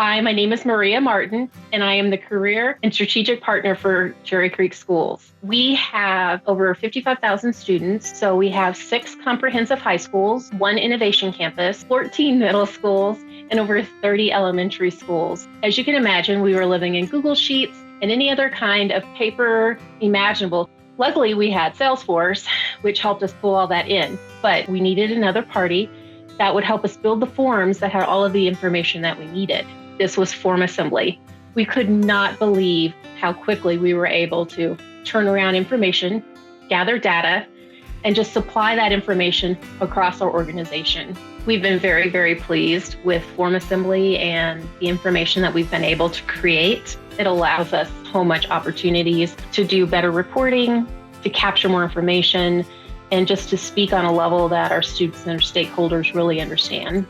Hi, my name is Maria Martin, and I am the Career and Strategic Partner for Cherry Creek Schools. We have over 55,000 students, so we have 6 comprehensive high schools, 1 innovation campus, 14 middle schools, and over 30 elementary schools. As you can imagine, we were living in Google Sheets and any other kind of paper imaginable. Luckily, we had Salesforce, which helped us pull all that in, but we needed another party that would help us build the forms that had all of the information that we needed. This was FormAssembly. We could not believe how quickly we were able to turn around information, gather data, and just supply that information across our organization. We've been very, very pleased with FormAssembly and the information that we've been able to create. It allows us so much opportunities to do better reporting, to capture more information, and just to speak on a level that our students and our stakeholders really understand.